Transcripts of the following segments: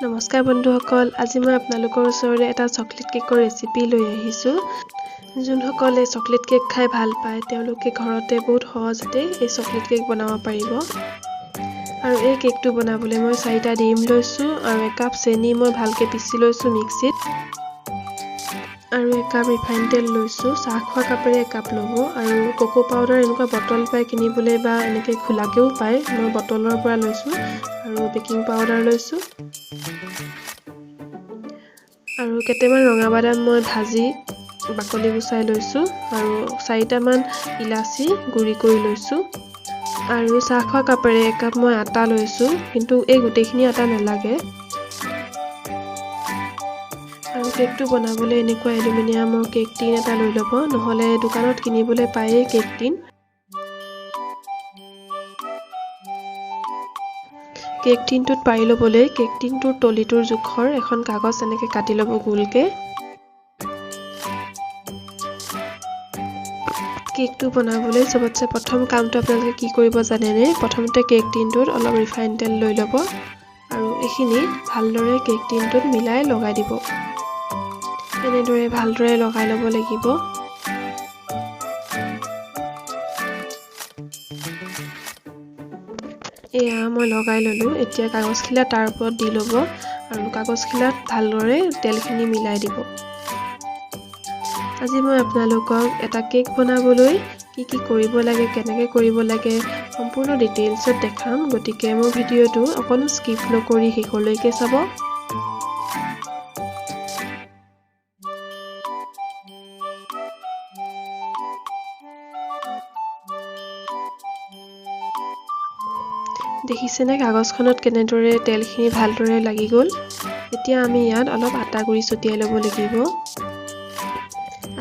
নমস্কাৰ বন্ধুসকল, আজি মই আপোনালোকৰ ওচৰলৈ এটা চকলেট কেকৰ ৰেচিপি লৈ আহিছোঁ। যোনসকলে চকলেট কেক খাই ভাল পায় তেওঁলোকে ঘৰতে বহুত সহজতে এই চকলেট কেক বনাব পাৰিব। আৰু এই কেকটো বনাবলৈ মই 4টা ডিম লৈছোঁ আৰু 1 কাপ চেনি মই ভালকৈ পিচি লৈছোঁ মিক্সিত। আৰু 1 কাপ ৰিফাইন তেল লৈছোঁ, চাহ খোৱা কাপেৰে 1 কাপ ল'ব। আৰু কোকো পাউডাৰ এনেকুৱা বটল পাই কিনিবলৈ বা এনেকৈ খোলাকৈও পায়, মই বটলৰ পৰা লৈছোঁ। আৰু বেকিং পাউডাৰ লৈছোঁ আৰু কেইটামান ৰঙা বাদাম মই ভাজি বাকলি গুচাই লৈছোঁ আৰু 4টামান ইলাচি গুড়ি কৰি লৈছোঁ। আৰু চাহ খোৱা কাপেৰে 1 কাপ মই আটা লৈছোঁ, কিন্তু এই গোটেইখিনি আটা নালাগে। আৰু কেকটো বনাবলৈ এনেকুৱা এলুমিনিয়ামৰ কেক টিন এটা লৈ ল'ব, নহ'লে দোকানত কিনিবলৈ পায়েই কেক টিন। কেক টিনটোত পাৰি ল'বলৈ কেক টিনটোৰ তলিটোৰ জোখৰ এখন কাগজ এনেকৈ কাটি ল'ব গোলকৈ। কেকটো বনাবলৈ চবতছে প্ৰথম কামটো আপোনালোকে কি কৰিব জানেনে? প্ৰথমতে কেক টিনটোত অলপ ৰিফাইন তেল লৈ ল'ব আৰু এইখিনি ভালদৰে কেক টিনটোত মিলাই লগাই দিব। এনেদৰে ভালদৰে লগাই ল'ব লাগিব। এয়া মই লগাই ল'লোঁ। এতিয়া কাগজখিলা তাৰ ওপৰত দি ল'ব আৰু কাগজখিলাত ভালদৰে তেলখিনি মিলাই দিব। আজি মই আপোনালোকক এটা কেক বনাবলৈ কি কৰিব লাগে, কেনেকৈ কৰিব লাগে সম্পূৰ্ণ ডিটেইলছত দেখাম। গতিকে মোৰ ভিডিঅ'টো অকণো স্কিপ নকৰি শেষলৈকে চাব। দেখিছেনে কাগজখনত কেনেদৰে তেলখিনি ভালদৰে লাগি গ'ল? এতিয়া আমি ইয়াত অলপ আটা গুড়ি ছটিয়াই ল'ব লাগিব।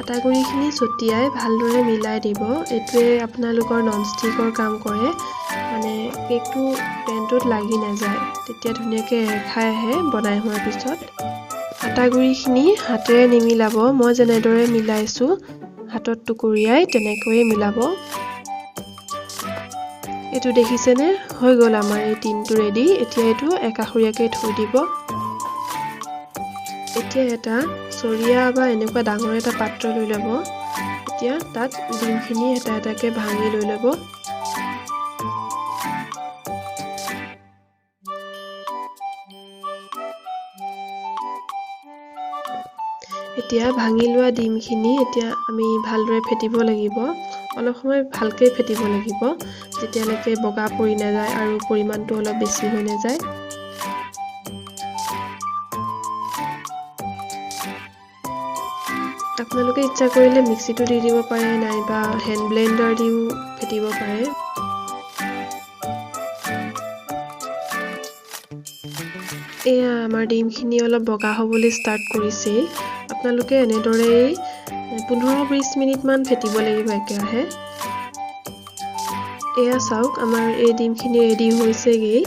আটা গুড়িখিনি ছটিয়াই ভালদৰে মিলাই দিব। এইটোৱে আপোনালোকৰ ননষ্টিকৰ কাম কৰে, মানে কেকটো পেনটোত লাগি নাযায়, তেতিয়া ধুনীয়াকৈ ৰেখাই আহে বনাই হোৱাৰ পিছত। আটা গুড়িখিনি হাতেৰে নিমিলাব, মই যেনেদৰে মিলাইছোঁ হাতত টুকুৰিয়াই তেনেকৈয়ে মিলাব। এইটো দেখিছেনে? হৈ গ'ল আমাৰ এই টিনটো ৰেডি। এতিয়া এইটো একাষৰীয়াকৈ থৈ দিব। এতিয়া এটা চৰিয়া বা এনেকুৱা ডাঙৰ এটা পাত্ৰ লৈ ল'ব। এতিয়া তাত ডিমখিনি এটা এটাকৈ ভাঙি লৈ ল'ব। এতিয়া ভাঙি লোৱা ডিমখিনি এতিয়া আমি ভালদৰে ফেটিব লাগিব। অলপ সময় ভালকৈ ফেটিব লাগিব, যেতিয়ালৈকে বগা পৰি নাযায় আৰু পৰিমাণটো অলপ বেছি হৈ নাযায়। আপোনালোকে ইচ্ছা কৰিলে মিক্সিটো দি দিব পাৰে, নাইবা হেণ্ড ব্লেণ্ডাৰ দিও ফেটিব পাৰে। এয়া আমাৰ ডিমখিনি অলপ বগা হ'বলৈ ষ্টাৰ্ট কৰিছেই। আপোনালোকে এনেদৰেই 15-20 মিনিটমান ফেটিব লাগিব একেৰাহে। এয়া চাওক, আমাৰ এই ডিমখিনি ৰেডি হৈছেগৈ।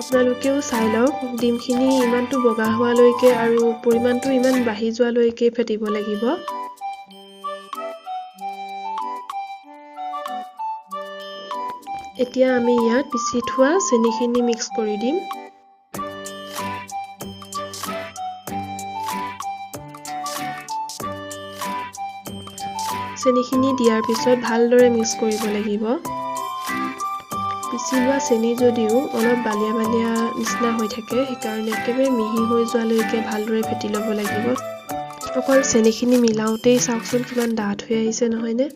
আপোনালোকেও চাই লওক, ডিমখিনি ইমানটো বগা হোৱালৈকে আৰু পৰিমাণটো ইমান বাঢ়ি যোৱালৈকে ফেটিব লাগিব। এতিয়া আমি ইয়াত পিচি থোৱা চেনিখিনি মিক্স কৰি দিম। চেনিখিনি দিয়াৰ পিছত ভালদৰে মিক্স কৰিব লাগিব। পিচি লোৱা চেনি যদিও অলপ বালিয়া বালিয়া নিচিনা হৈ থাকে, সেইকাৰণে একেবাৰে মিহি হৈ যোৱালৈকে ভালদৰে ফেটি ল'ব লাগিব। অকল চেনিখিনি মিলাওঁতেই চাওকচোন কিমান ডাঠ হৈ আহিছে, নহয়নে?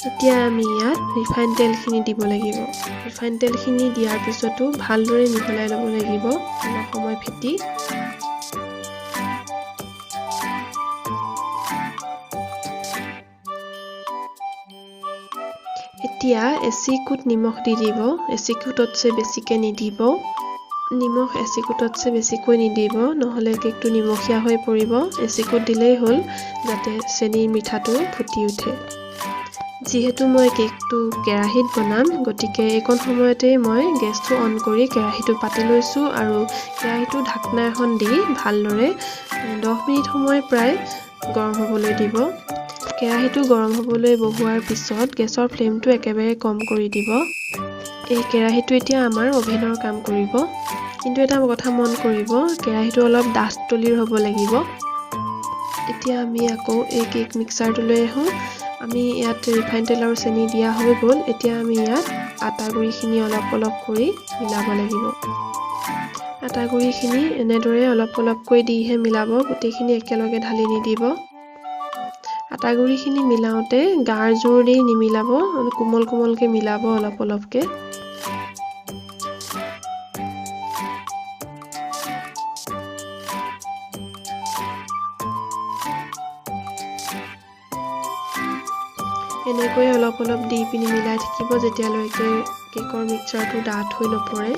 এতিয়া আমি ইয়াত ৰিফাইন তেলখিনি দিব লাগিব। ৰিফাইন তেলখিনি দিয়াৰ পিছতো ভালদৰে মিহলাই ল'ব লাগিব অলপ সময় ফেটি। এতিয়া এচিকুট নিমখ দি দিব। এচিকুটতছে বেছিকৈ নিদিব। নিমখ এচিকুটতছে বেছিকৈ নিদিব, নহ'লে কেকটো নিমখীয়া হৈ পৰিব। এচিকুট দিলেই হ'ল, যাতে চেনিৰ মিঠাটো ফুটি উঠে। যিহেতু মই কেকটো কেৰাহীত বনাম, গতিকে এইকণ সময়তে মই গেছটো অন কৰি কেৰাহীটো পাতি লৈছোঁ আৰু কেৰাহীটো ঢাকনা এখন দি ভালদৰে 10 মিনিট সময় প্ৰায় গৰম হ'বলৈ দিব। কেৰাহীটো গৰম হ'বলৈ বহোৱাৰ পিছত গেছৰ ফ্লেমটো একেবাৰে কম কৰি দিব। এই কেৰাহীটো এতিয়া আমাৰ অভেনৰ কাম কৰিব। কিন্তু এটা কথা মন কৰিব, কেৰাহীটো অলপ ডাঠ তলিৰ হ'ব লাগিব। এতিয়া আমি আকৌ এই কেক মিক্সাৰটো লৈ আহোঁ। আমি ইয়াত ৰিফাইন তেল আৰু চেনি দিয়া হৈ গ'ল। এতিয়া আমি ইয়াত আটা গুড়িখিনি অলপ অলপ কৰি মিলাব লাগিব। আটা গুড়িখিনি এনেদৰে অলপ অলপকৈ দিহে মিলাব, গোটেইখিনি একেলগে ঢালি নিদিব। আটা গুড়িখিনি মিলাওঁতে গাৰ জোৰ দি নিমিলাব, কোমল কোমলকৈ মিলাব অলপ অলপকৈ। এনেকৈ অলপ অলপ দি পিনি মিলাই থাকিব যেতিয়ালৈকে কেকৰ মিক্সাৰটো ডাঠ হৈ নপৰে।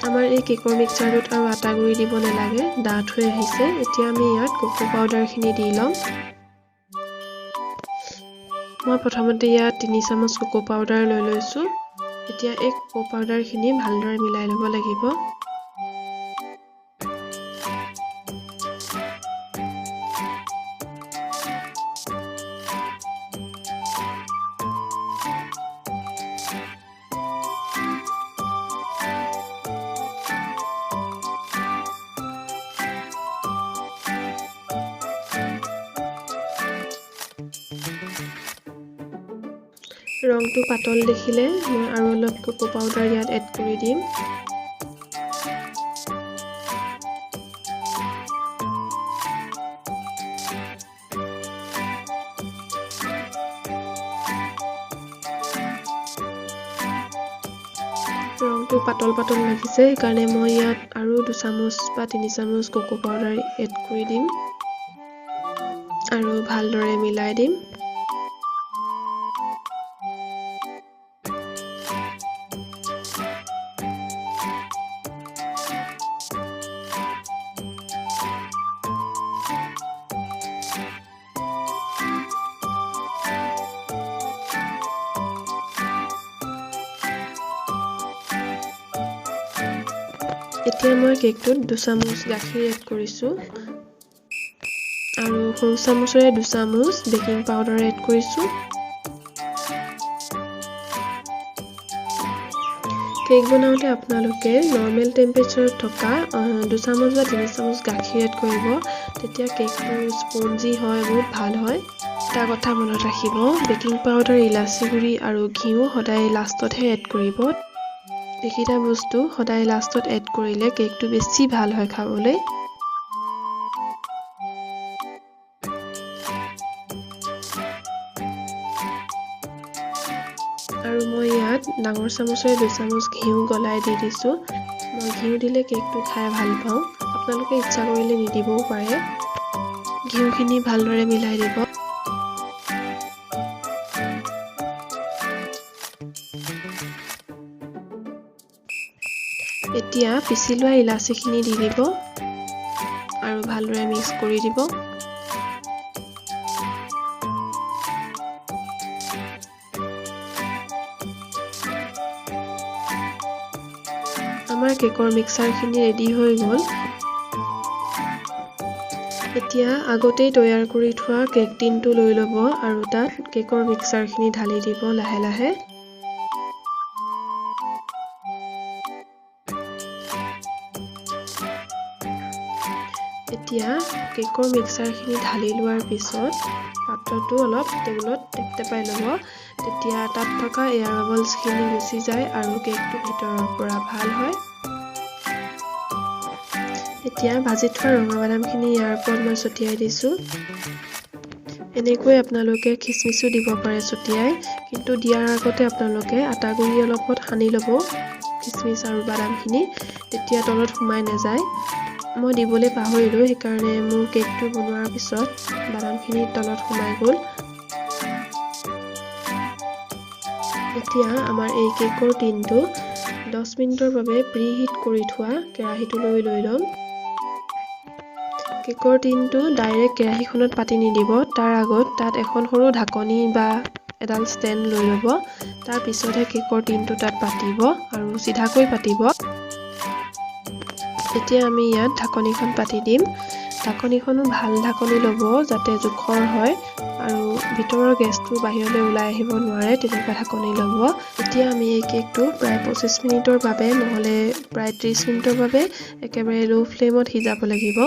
আমাৰ এই কেকৰ মিক্সাৰটোত আৰু আটা গুড়ি দিব নালাগে, ডাঠ হৈ আহিছে। এতিয়া আমি ইয়াত কোকো পাউডাৰখিনি দি ল'ম। মই প্ৰথমতে ইয়াত 3 চামুচ কোকো পাউডাৰ লৈ লৈছোঁ। এতিয়া এই কোকো পাউডাৰখিনি ভালদৰে মিলাই ল'ব লাগিব। ৰংটো পাতল দেখিলে মই আৰু অলপ কোকো পাউডাৰ ইয়াত এড কৰি দিম। ৰংটো পাতল পাতল লাগিছে, সেইকাৰণে মই ইয়াত আৰু 2 চামুচ বা 3 চামুচ কোকো পাউডাৰ এড কৰি দিম আৰু ভালদৰে মিলাই দিম। এতিয়া মই কেকটোত 2 চামুচ গাখীৰ এড কৰিছোঁ আৰু সৰু চামুচেৰে 2 চামুচ বেকিং পাউডাৰ এড কৰিছোঁ। কেক বনাওঁতে আপোনালোকে নৰ্মেল টেম্পাৰেচাৰত থকা 2 চামুচ বা 3 চামুচ গাখীৰ এড কৰিব, তেতিয়া কেকটো স্পঞ্জি হয়, বহুত ভাল হয়। এটা কথা মনত ৰাখিব, বেকিং পাউডাৰ, ইলাচি গুড়ি আৰু ঘিউ সদায় লাষ্টতহে এড কৰিব। এইকেইটা বস্তু সদায় লাষ্টত এড কৰিলে কেকটো বেছি ভাল হয় খাবলৈ। আৰু মই ইয়াত ডাঙৰ চামুচেৰে 2 চামুচ ঘিউ গলাই দি দিছোঁ। মই ঘিউ দিলে কেকটো খাই ভাল পাওঁ, আপোনালোকে ইচ্ছা কৰিলে নিদিবও পাৰে। ঘিউখিনি ভালদৰে মিলাই দিব। এতিয়া পিচি লোৱা ইলাচিখিনি দি দিব আৰু ভালদৰে মিক্স কৰি দিব। আমাৰ কেকৰ মিক্সাৰখিনি ৰেডি হৈ গ'ল। এতিয়া আগতেই তৈয়াৰ কৰি থোৱা কেক টিনটো লৈ ল'ব আৰু তাত কেকৰ মিক্সাৰখিনি ঢালি দিব লাহে লাহে। এতিয়া কেকৰ মিক্সাৰখিনি ঢালি লোৱাৰ পিছত পাত্ৰটো অলপ টেবুলত টেপটেপাই ল'ব। তেতিয়া তাত থকা এয়াৰ বাবলছখিনি গুচি যায় আৰু কেকটো ভিতৰৰ পৰা ভাল হয়। এতিয়া ভাজি থোৱা ৰঙা বাদামখিনি ইয়াৰ ওপৰত মই ছটিয়াই দিছোঁ। এনেকৈ আপোনালোকে খিচমিচো দিব পাৰে ছটিয়াই, কিন্তু দিয়াৰ আগতে আপোনালোকে আটা গুৰি অলপত সানি ল'ব খিচমিচ আৰু বাদামখিনি, তেতিয়া তলত সোমাই নাযায়। মই দিবলৈ পাহৰিলোঁ, সেইকাৰণে মোৰ কেকটো বনোৱাৰ পিছত বাদামখিনি তলত সোমাই গ'ল। এতিয়া আমাৰ এই কেকৰ টিনটো 10 মিনিটৰ বাবে প্ৰিহিট কৰি থোৱা কেৰাহীটোলৈ লৈ ল'ম। কেকৰ টিনটো ডাইৰেক্ট কেৰাহীখনত পাতি নিদিব, তাৰ আগত তাত এখন সৰু ঢাকনি বা এডাল ষ্টেণ্ড লৈ ল'ব। তাৰ পিছতহে কেকৰ টিনটো তাত পাতিব আৰু চিধাকৈ পাতিব। এতিয়া আমি ইয়াত ঢাকনিখন পাতি দিম। ঢাকনিখনো ভাল ঢাকনি ল'ব যাতে জোখৰ হয় আৰু ভিতৰৰ গেছটো বাহিৰলৈ ওলাই আহিব নোৱাৰে, তেনেকুৱা ঢাকনি ল'ব। এতিয়া আমি এই কেকটো প্ৰায় 25 মিনিটৰ বাবে নহ'লে প্ৰায় 30 মিনিটৰ বাবে একেবাৰে ল' ফ্লেমত সিজাব লাগিব।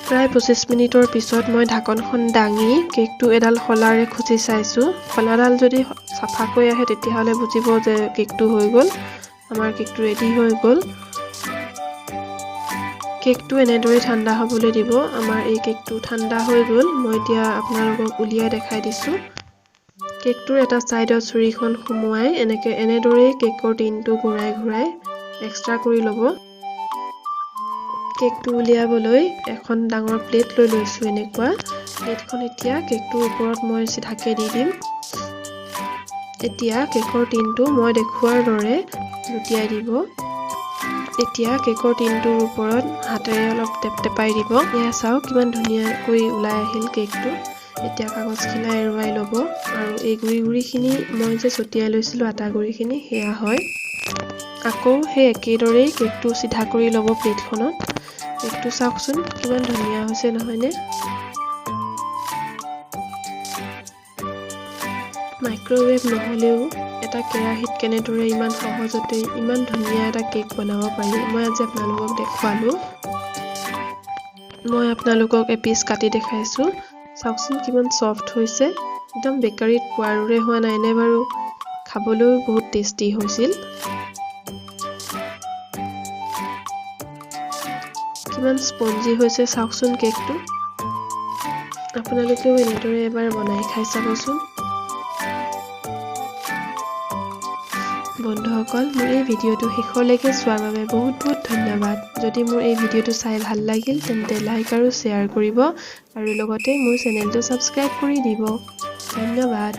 প্ৰায় 25 মিনিটৰ পিছত মই ঢাকনখন দাঙি কেকটো এডাল শলাৰে খুচি চাইছোঁ। শলাডাল যদি চাফাকৈ আহে তেতিয়াহ'লে বুজিব যে কেকটো হৈ গ'ল। আমাৰ কেকটো ৰেডি হৈ গ'ল। কেকটো এনেদৰে ঠাণ্ডা হ'বলৈ দিব। আমাৰ এই কেকটো ঠাণ্ডা হৈ গ'ল। মই এতিয়া আপোনালোকক উলিয়াই দেখাই দিছোঁ। কেকটোৰ এটা ছাইডত ছুৰীখন সুমুৱাই এনেদৰেই কেকৰ টিনটো ঘূৰাই ঘূৰাই এক্সট্ৰা কৰি ল'ব। কেকটো উলিয়াবলৈ এখন ডাঙৰ প্লেট লৈ লৈছোঁ এনেকুৱা। প্লেটখন এতিয়া কেকটোৰ ওপৰত মই চিধাকৈ দি দিম। এতিয়া কেকৰ টিনটো মই দেখুওৱাৰ দৰে লুটিয়াই দিব। এতিয়া কেকৰ টিনটোৰ ওপৰত হাতেৰে অলপ টেপটেপাই দিব। এয়া চাওক কিমান ধুনীয়াকৈ ওলাই আহিল কেকটো। এতিয়া কাগজখিলা এৰুৱাই ল'ব আৰু এই গুৰিখিনি মই যে ছটিয়াই লৈছিলোঁ আটা গুৰিখিনি, সেয়া হয়। আকৌ সেই একেদৰেই কেকটো চিধা কৰি ল'ব প্লেটখনত। কেকটো চাওকচোন কিমান ধুনীয়া হৈছে নহয়নে? মাইক্ৰ'ৱেভ নহ'লেও এটা কেৰাহীত কেনেদৰে ইমান সহজতে ইমান ধুনীয়া এটা কেক বনাব পাৰি, মই আজি আপোনালোকক দেখুৱালোঁ। মই আপোনালোকক এপিচ কাটি দেখাইছোঁ। চাওকচোন কিমান ছফ্ট হৈছে, একদম বেকাৰীত পোৱাৰ দৰে হোৱা নাইনে বাৰু? খাবলৈও বহুত টেষ্টি হৈছিল। কিমান স্পঞ্জি হৈছে চাওকচোন কেকটো। আপোনালোকেও এনেদৰে এবাৰ বনাই খাই চাবচোন। বন্ধুসকল, মোৰ এই ভিডিঅ'টো শেষলৈকে চোৱাৰ বাবে বহুত বহুত ধন্যবাদ। যদি মোৰ এই ভিডিঅ'টো চাই ভাল লাগিল তেন্তে লাইক আৰু শ্বেয়াৰ কৰিব আৰু লগতে মোৰ চেনেলটো ছাবস্ক্ৰাইব কৰি দিব। ধন্যবাদ।